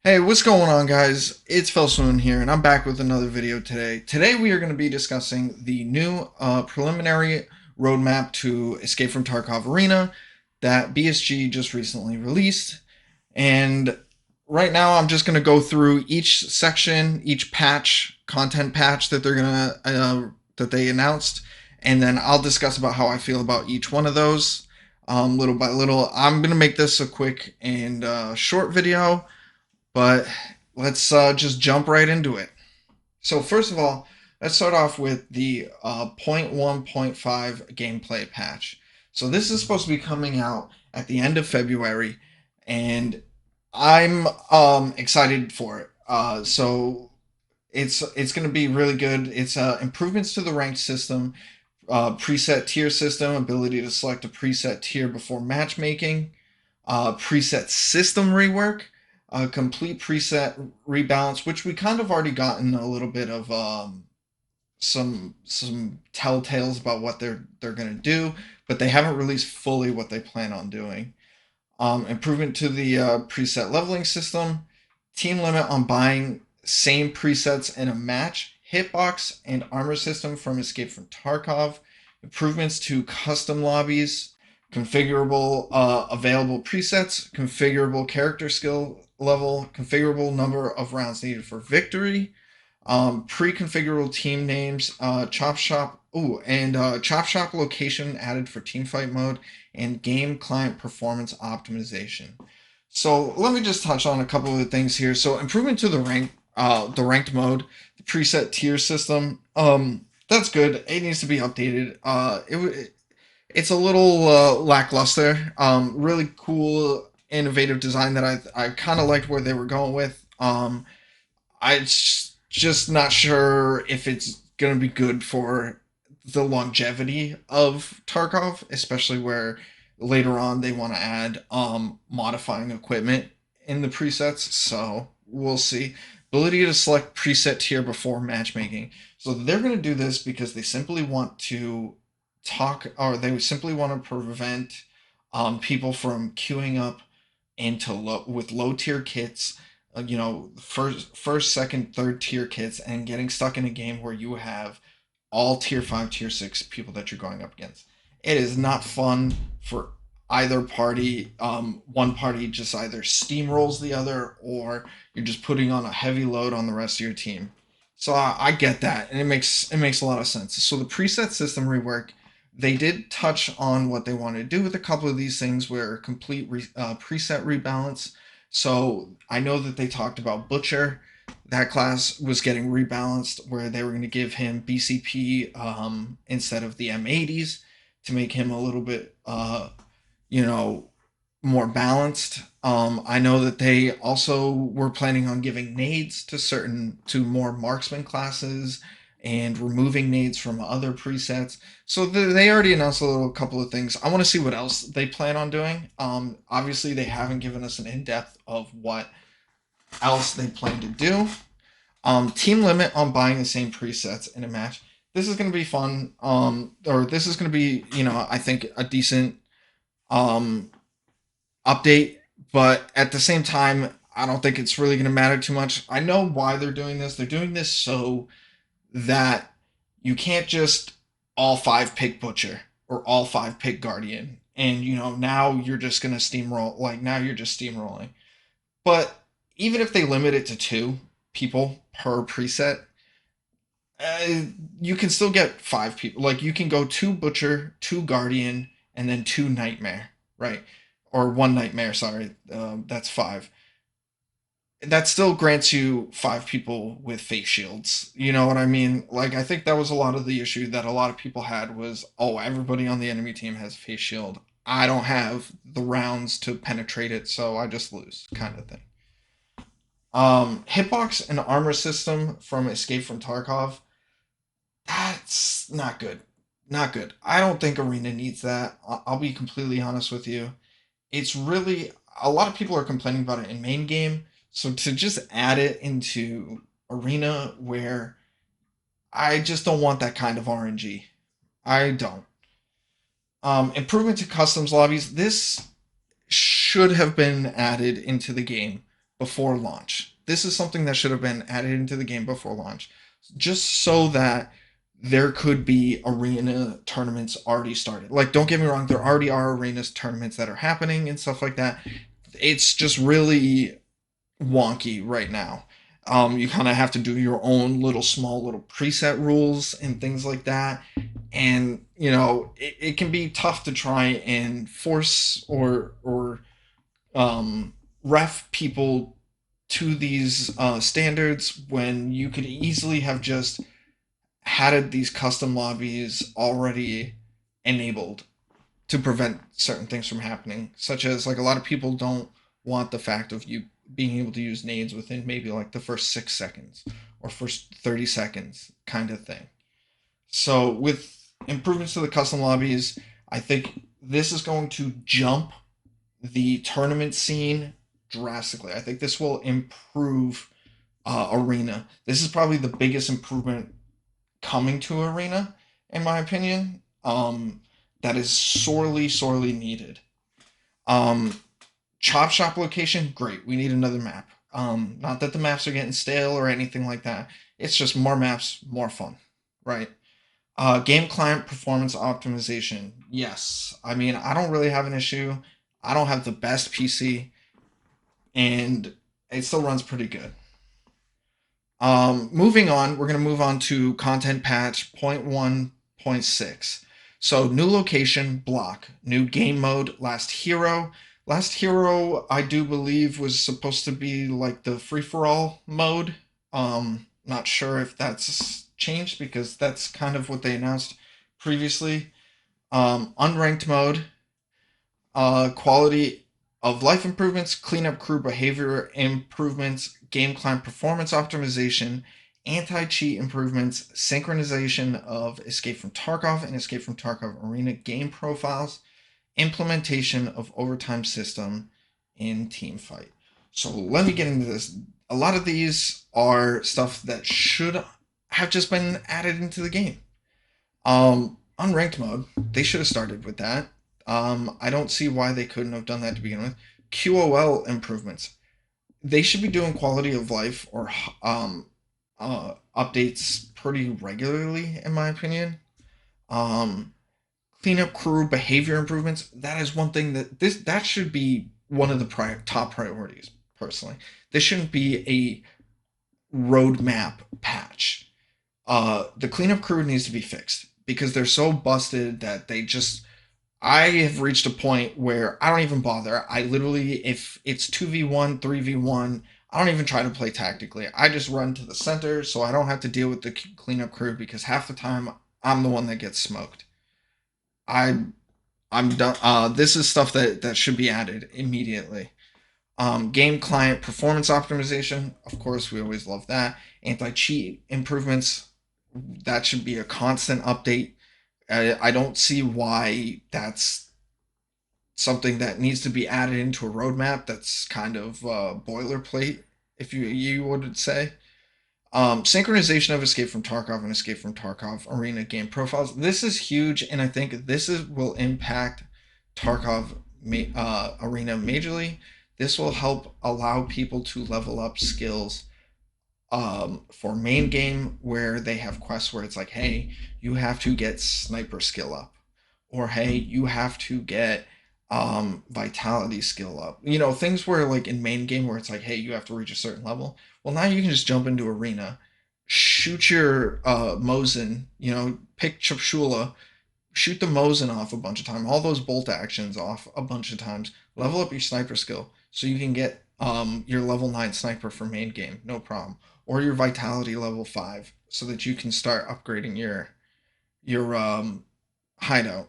Hey, what's going on, guys? It's Felsoon here, and I'm back with another video today. Today, we are going to be discussing the new preliminary roadmap to Escape from Tarkov Arena that BSG just recently released. And right now, I'm just going to go through each section, each patch, content patch that they're gonna that they announced, and then I'll discuss about how I feel about each one of those, little by little. I'm going to make this a quick and short video, but let's just jump right into it. So first of all, let's start off with the 0.1.5 gameplay patch. So this is supposed to be coming out at the end of February, and I'm excited for it. So it's going to be really good. It's improvements to the ranked system, preset tier system, ability to select a preset tier before matchmaking, preset system rework, complete preset rebalance, which we kind of already gotten a little bit of some telltales about what they're gonna do, but they haven't released fully what they plan on doing. Improvement to the preset leveling system, team limit on buying same presets in a match, hitbox and armor system from Escape from Tarkov, improvements to custom lobbies, configurable available presets, configurable character skill level, configurable number of rounds needed for victory, pre-configurable team names, chop shop, chop shop location added for teamfight mode, and game client performance optimization. So let me just touch on a couple of the things here. So improvement to the ranked mode, the preset tier system. That's good. It needs to be updated. It's a little lackluster. Really cool, innovative design that I kind of liked where they were going with. I just not sure if it's gonna be good for the longevity of Tarkov, especially where later on they want to add modifying equipment in the presets. So we'll see. Ability to select preset tier before matchmaking. So they're going to do this because they simply want to they simply want to prevent people from queuing up with low tier kits, first, second, third tier kits, and getting stuck in a game where you have all tier 5, tier 6 people that you're going up against. It is not fun for either party. One party just either steamrolls the other, or you're just putting on a heavy load on the rest of your team. So I get that, and it makes a lot of sense. So the preset system rework, they did touch on what they wanted to do with a couple of these things, where preset rebalance. So I know that they talked about Butcher. That class was getting rebalanced, where they were going to give him BCP instead of the M80s to make him a little bit, you know, more balanced. I know that they also were planning on giving nades to more marksman classes, and removing nades from other presets. So they already announced a couple of things. I want to see what else they plan on doing. Obviously, they haven't given us an in depth of what else they plan to do. Team limit on buying the same presets in a match. This is going to be fun. Or this is going to be, I think a decent um, update, but at the same time, I don't think it's really going to matter too much. I know why they're doing this. They're doing this so that you can't just all five pick Butcher or all five pick Guardian. And, now you're just going to steamroll. Like, now you're just steamrolling. But even if they limit it to two people per preset, uh, you can still get five people. Like, you can go two Butcher, two Guardian, and then two Nightmare, right? Or one Nightmare, sorry. That's five. That still grants you five people with face shields. You know what I mean? Like, I think that was a lot of the issue that a lot of people had was, oh, everybody on the enemy team has face shield. I don't have the rounds to penetrate it, so I just lose, kind of thing. Hitbox and armor system from Escape from Tarkov. That's not good. Not good. I don't think Arena needs that. I'll be completely honest with you. It's really, a lot of people are complaining about it in main game. So to just add it into Arena, where I just don't want that kind of RNG. I don't. Improvement to customs lobbies. This should have been added into the game before launch. This is something that should have been added into the game before launch, just so that there could be arena tournaments already started. Like, don't get me wrong, there already are arena tournaments that are happening and stuff like that. It's just really wonky right now. You kind of have to do your own little small little preset rules and things like that. And it can be tough to try and force or ref people to these standards when you could easily have just had these custom lobbies already enabled to prevent certain things from happening, such as like a lot of people don't want the fact of you being able to use nades within maybe like the first 6 seconds or first 30 seconds kind of thing. So with improvements to the custom lobbies, I think this is going to jump the tournament scene drastically. I think this will improve Arena. This is probably the biggest improvement coming to Arena, in my opinion. That is sorely, sorely needed. Um, Chop Shop location, great. We need another map. Not that the maps are getting stale or anything like that. It's just more maps, more fun, right? Game client performance optimization. Yes. I mean, I don't really have an issue. I don't have the best PC, and it still runs pretty good. Moving on, we're going to move on to content patch 0.1.6. So, new location, block. New game mode, Last Hero. Last Hero, I do believe, was supposed to be like the free for all mode. Not sure if that's changed because that's kind of what they announced previously. Unranked mode, quality of life improvements, cleanup crew behavior improvements, game client performance optimization, anti cheat improvements, synchronization of Escape from Tarkov and Escape from Tarkov Arena game profiles, implementation of overtime system in team fight. So let me get into this. A lot of these are stuff that should have just been added into the game. Unranked mode, they should have started with that. I don't see why they couldn't have done that to begin with. QOL improvements, they should be doing quality of life or updates pretty regularly, in my opinion. Um, Cleanup crew behavior improvements, that is one thing that should be one of the top priorities. Personally, this shouldn't be a roadmap patch. The cleanup crew needs to be fixed because they're so busted that they just. I have reached a point where I don't even bother. I literally, if it's 2v1, 3v1, I don't even try to play tactically. I just run to the center so I don't have to deal with the cleanup crew because half the time I'm the one that gets smoked. I I'm done. This is stuff that should be added immediately. Game client performance optimization. Of course, we always love that. Anti cheat improvements. That should be a constant update. I don't see why that's something that needs to be added into a roadmap. That's kind of boilerplate, if you would say. Synchronization of Escape from Tarkov and Escape from Tarkov arena game profiles. This is huge, and I think will impact Tarkov arena majorly. This will help allow people to level up skills for main game where they have quests where it's like, hey, you have to get sniper skill up, or hey, you have to get vitality skill up. Things where like in main game where it's like, hey, you have to reach a certain level. Well, now you can just jump into arena, shoot your Mosin, pick Chapshula, shoot the Mosin off a bunch of times, all those bolt actions off a bunch of times, level up your sniper skill so you can get your level 9 sniper for main game, no problem. Or your vitality level 5 so that you can start upgrading your hideout.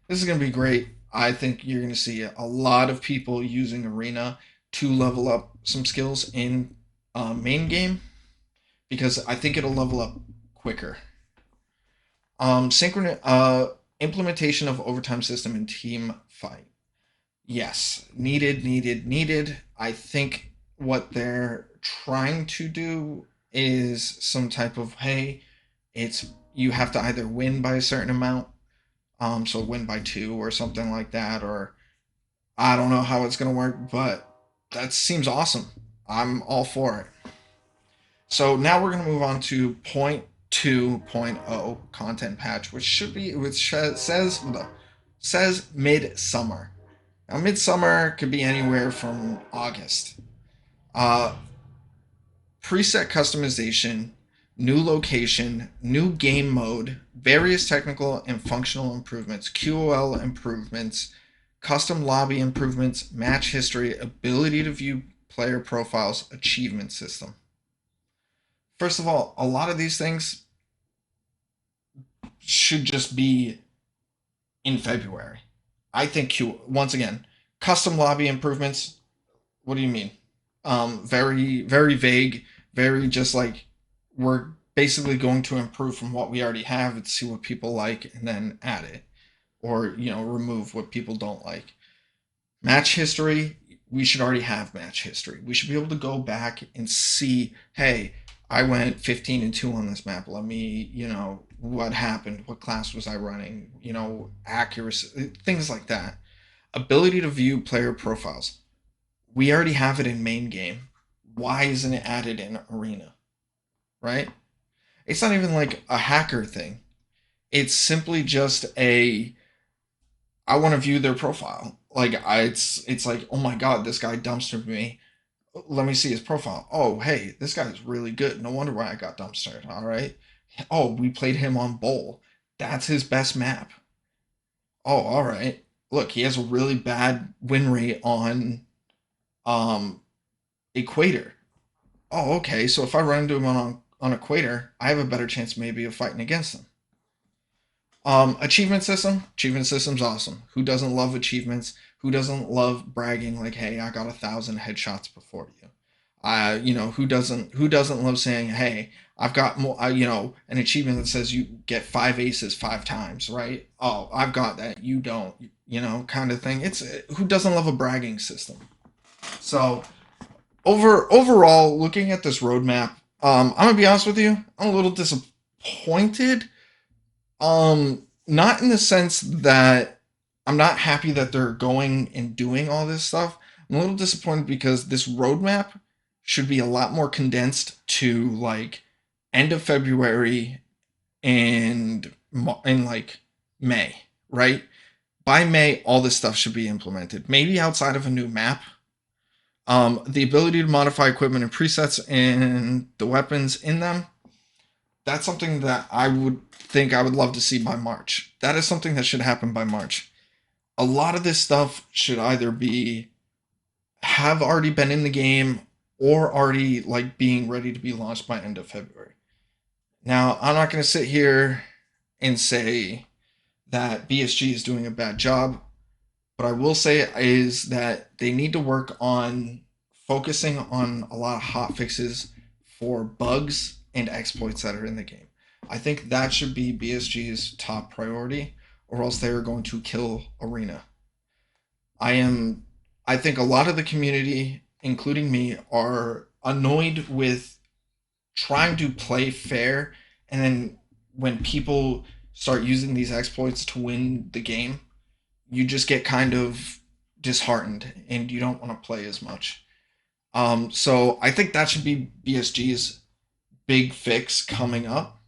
This is going to be great. I think you're going to see a lot of people using arena to level up some skills in main game because I think it'll level up quicker. Implementation of overtime system in team fight. Yes, needed. I think what they're trying to do is some type of, hey, it's you have to either win by a certain amount, so win by 2 or something like that, or I don't know how it's gonna work, but that seems awesome. I'm all for it. So now we're going to move on to 2.0 content patch, which says midsummer. Now, midsummer could be anywhere from August. Uh, Preset customization, new location, new game mode, various technical and functional improvements, QOL improvements, custom lobby improvements, match history, ability to view player profiles, achievement system. First of all, a lot of these things should just be in February. I think once again, custom lobby improvements. What do you mean? Very very vague, very just like we're basically going to improve from what we already have and see what people like and then add it, or remove what people don't like. Match history, we should already have match history. We should be able to go back and see, hey, I went 15-2 on this map. Let me, what happened? What class was I running? Accuracy, things like that. Ability to view player profiles. We already have it in main game. Why isn't it added in arena? Right? It's not even like a hacker thing. It's simply just I want to view their profile. It's like, oh my god, this guy dumpstered me. Let me see his profile. Oh, hey, this guy's really good. No wonder why I got dumpstered. All right. Oh, we played him on Bowl. That's his best map. Oh, all right. Look, he has a really bad win rate on um Equator. Oh, okay. So if I run into him on Equator, I have a better chance maybe of fighting against him. Achievement system. Achievement system's awesome. Who doesn't love achievements? Who doesn't love bragging like, "Hey, I got 1,000 headshots before you." Who doesn't love saying, "Hey, I've got more." An achievement that says you get 5 aces 5 times, right? Oh, I've got that. You don't. Kind of thing. It's who doesn't love a bragging system? So overall, looking at this roadmap, I'm gonna be honest with you. I'm a little disappointed, not in the sense that I'm not happy that they're going and doing all this stuff. I'm a little disappointed because this roadmap should be a lot more condensed to like end of February and like May, right? By May, all this stuff should be implemented. Maybe outside of a new map. The ability to modify equipment and presets and the weapons in them, that's something that I would love to see by March. That is something that should happen by March. A lot of this stuff should either have already been in the game or already like being ready to be launched by end of February. Now, I'm not going to sit here and say that BSG is doing a bad job. What I will say is that they need to work on focusing on a lot of hot fixes for bugs and exploits that are in the game. I think that should be BSG's top priority, or else they are going to kill Arena. I think a lot of the community, including me, are annoyed with trying to play fair, and then when people start using these exploits to win the game, you just get kind of disheartened and you don't want to play as much. So I think that should be BSG's big fix coming up,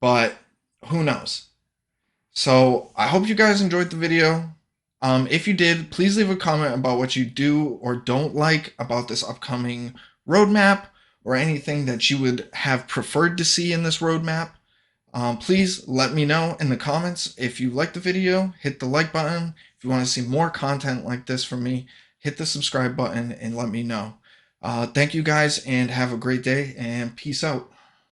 but who knows? So I hope you guys enjoyed the video. If you did, please leave a comment about what you do or don't like about this upcoming roadmap, or anything that you would have preferred to see in this roadmap. Please let me know in the comments. If you like the video, hit the like button. If you want to see more content like this from me, hit the subscribe button and let me know. Thank you guys and have a great day and peace out.